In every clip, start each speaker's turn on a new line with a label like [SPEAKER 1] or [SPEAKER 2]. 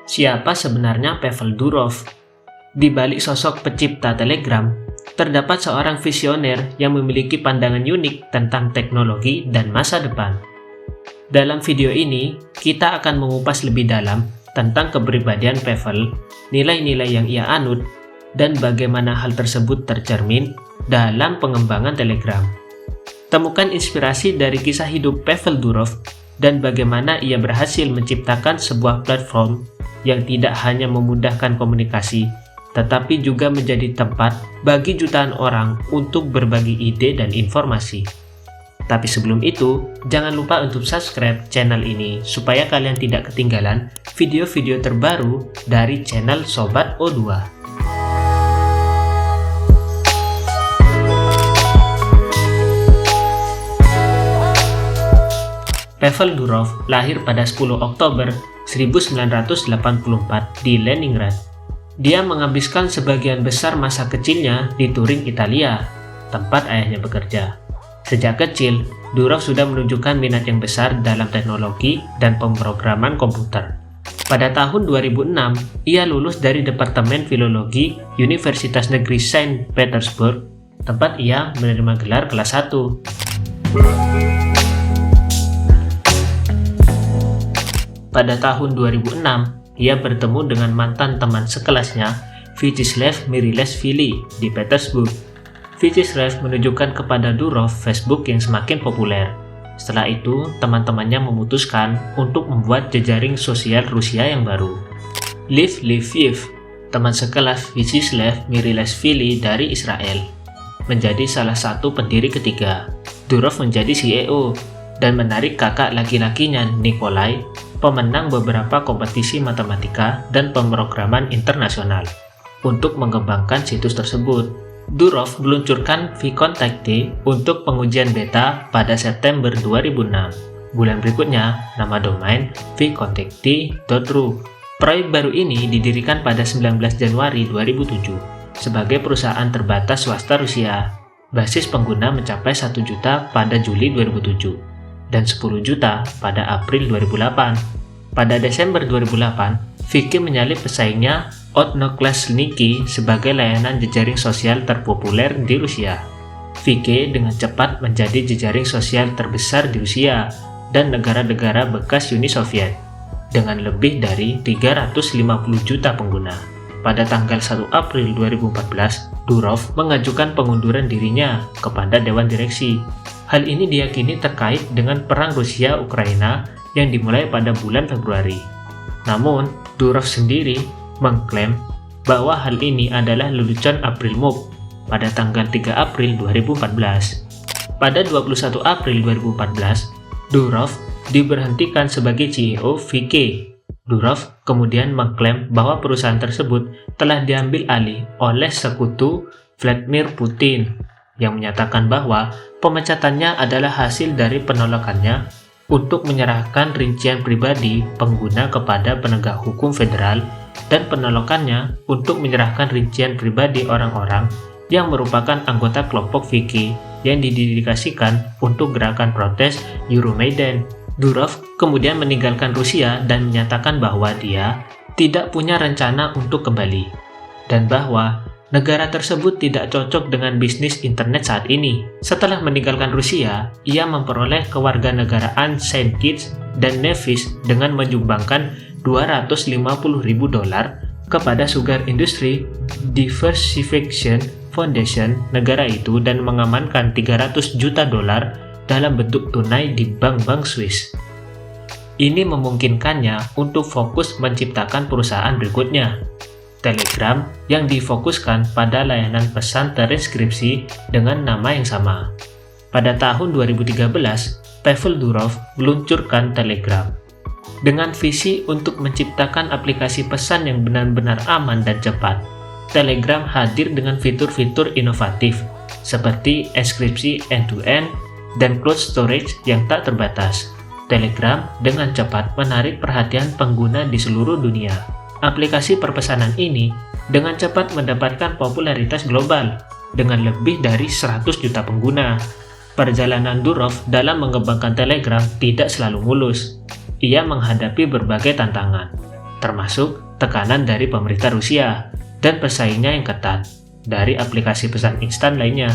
[SPEAKER 1] Siapa sebenarnya Pavel Durov? Di balik sosok pencipta Telegram, terdapat seorang visioner yang memiliki pandangan unik tentang teknologi dan masa depan. Dalam video ini, kita akan mengupas lebih dalam tentang kepribadian Pavel, nilai-nilai yang ia anut, dan bagaimana hal tersebut tercermin dalam pengembangan Telegram. Temukan inspirasi dari kisah hidup Pavel Durov dan bagaimana ia berhasil menciptakan sebuah platform yang tidak hanya memudahkan komunikasi, tetapi juga menjadi tempat bagi jutaan orang untuk berbagi ide dan informasi. Tapi sebelum itu, jangan lupa untuk subscribe channel ini supaya kalian tidak ketinggalan video-video terbaru dari channel Sobat O2. Pavel Durov lahir pada 10 Oktober 1984 di Leningrad. Dia menghabiskan sebagian besar masa kecilnya di Turin, Italia, tempat ayahnya bekerja. Sejak kecil, Durov sudah menunjukkan minat yang besar dalam teknologi dan pemrograman komputer. Pada tahun 2006, ia lulus dari Departemen Filologi Universitas Negeri Saint Petersburg, tempat ia menerima gelar kelas 1. Pada tahun 2006, ia bertemu dengan mantan teman sekelasnya, Vyacheslav Mirilashvili, di Petersburg. Vyacheslav menunjukkan kepada Durov Facebook yang semakin populer. Setelah itu, teman-temannya memutuskan untuk membuat jejaring sosial Rusia yang baru. Lev Leviev, teman sekelas Vyacheslav Mirilashvili dari Israel, menjadi salah satu pendiri ketiga. Durov menjadi CEO dan menarik kakak laki-lakinya Nikolai, pemenang beberapa kompetisi matematika dan pemrograman internasional, untuk mengembangkan situs tersebut. Durov meluncurkan vKontakte untuk pengujian beta pada September 2006. Bulan berikutnya, nama domain vkontakte.ru. Proyek baru ini didirikan pada 19 Januari 2007 sebagai perusahaan terbatas swasta Rusia. Basis pengguna mencapai 1 juta pada Juli 2007. Dan 10 juta pada April 2008. Pada Desember 2008, Viki menyalip pesaingnya Odnoklassniki sebagai layanan jejaring sosial terpopuler di Rusia. Viki dengan cepat menjadi jejaring sosial terbesar di Rusia dan negara-negara bekas Uni Soviet, dengan lebih dari 350 juta pengguna. Pada tanggal 1 April 2014, Durov mengajukan pengunduran dirinya kepada Dewan Direksi. Hal ini diyakini terkait dengan perang Rusia-Ukraina yang dimulai pada bulan Februari. Namun, Durov sendiri mengklaim bahwa hal ini adalah lelucon April Move pada tanggal 3 April 2014. Pada 21 April 2014, Durov diberhentikan sebagai CEO Viki. Durov kemudian mengklaim bahwa perusahaan tersebut telah diambil alih oleh sekutu Vladimir Putin, yang menyatakan bahwa pemecatannya adalah hasil dari penolakannya untuk menyerahkan rincian pribadi pengguna kepada penegak hukum federal dan penolakannya untuk menyerahkan rincian pribadi orang-orang yang merupakan anggota kelompok Viki yang didedikasikan untuk gerakan protes Euromaidan. Durov kemudian meninggalkan Rusia dan menyatakan bahwa dia tidak punya rencana untuk kembali, dan bahwa negara tersebut tidak cocok dengan bisnis internet saat ini. Setelah meninggalkan Rusia, ia memperoleh kewarganegaraan Saint Kitts dan Nevis dengan menyumbangkan $250.000 kepada Sugar Industry Diversification Foundation negara itu dan mengamankan $300 juta dalam bentuk tunai di bank-bank Swiss. Ini memungkinkannya untuk fokus menciptakan perusahaan berikutnya, Telegram, yang difokuskan pada layanan pesan terinskripsi dengan nama yang sama. Pada tahun 2013, Pavel Durov meluncurkan Telegram. Dengan visi untuk menciptakan aplikasi pesan yang benar-benar aman dan cepat, Telegram hadir dengan fitur-fitur inovatif seperti enkripsi end-to-end dan cloud storage yang tak terbatas. Telegram dengan cepat menarik perhatian pengguna di seluruh dunia. Aplikasi perpesanan ini dengan cepat mendapatkan popularitas global dengan lebih dari 100 juta pengguna. Perjalanan Durov dalam mengembangkan Telegram tidak selalu mulus. Ia menghadapi berbagai tantangan. termasuk tekanan dari pemerintah Rusia dan pesaingnya yang ketat dari aplikasi pesan instan lainnya.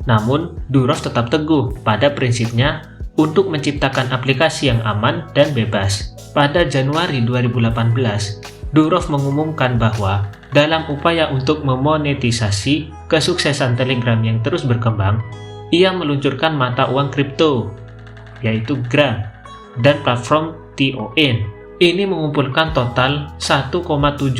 [SPEAKER 1] Namun, Durov tetap teguh pada prinsipnya untuk menciptakan aplikasi yang aman dan bebas. Pada Januari 2018, Durov mengumumkan bahwa dalam upaya untuk memonetisasi kesuksesan Telegram yang terus berkembang, ia meluncurkan mata uang kripto, yaitu Gram, dan platform TON. Ini mengumpulkan total 1,7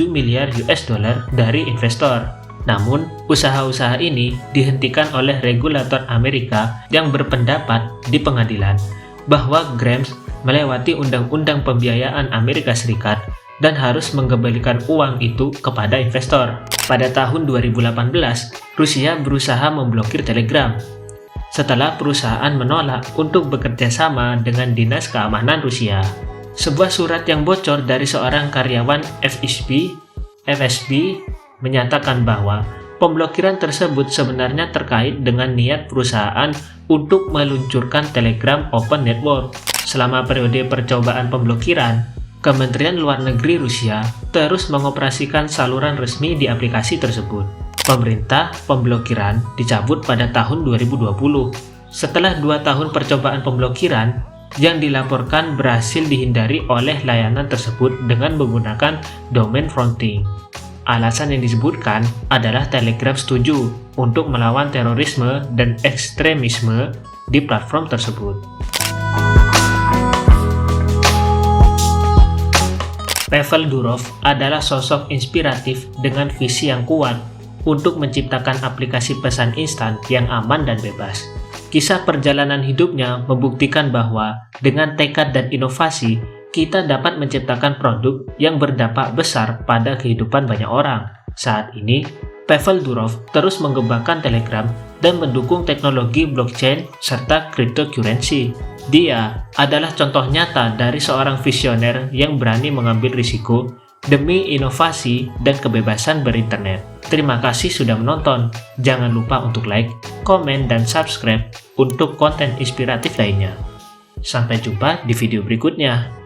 [SPEAKER 1] miliar US dollar dari investor. Namun, usaha-usaha ini dihentikan oleh regulator Amerika yang berpendapat di pengadilan bahwa Grams melewati undang-undang pembiayaan Amerika Serikat dan harus mengembalikan uang itu kepada investor. Pada tahun 2018, Rusia berusaha memblokir Telegram setelah perusahaan menolak untuk bekerja sama dengan Dinas Keamanan Rusia. Sebuah surat yang bocor dari seorang karyawan FSB menyatakan bahwa pemblokiran tersebut sebenarnya terkait dengan niat perusahaan untuk meluncurkan Telegram Open Network. Selama periode percobaan pemblokiran, Kementerian Luar Negeri Rusia terus mengoperasikan saluran resmi di aplikasi tersebut. Pemerintah pemblokiran dicabut pada tahun 2020. Setelah 2 tahun percobaan pemblokiran, yang dilaporkan berhasil dihindari oleh layanan tersebut dengan menggunakan domain fronting. Alasan yang disebutkan adalah Telegram setuju untuk melawan terorisme dan ekstremisme di platform tersebut. Pavel Durov adalah sosok inspiratif dengan visi yang kuat untuk menciptakan aplikasi pesan instan yang aman dan bebas. Kisah perjalanan hidupnya membuktikan bahwa dengan tekad dan inovasi, kita dapat menciptakan produk yang berdampak besar pada kehidupan banyak orang. Saat ini, Pavel Durov terus mengembangkan Telegram dan mendukung teknologi blockchain serta cryptocurrency. Dia adalah contoh nyata dari seorang visioner yang berani mengambil risiko demi inovasi dan kebebasan berinternet. Terima kasih sudah menonton. Jangan lupa untuk like, komen, dan subscribe untuk konten inspiratif lainnya. Sampai jumpa di video berikutnya.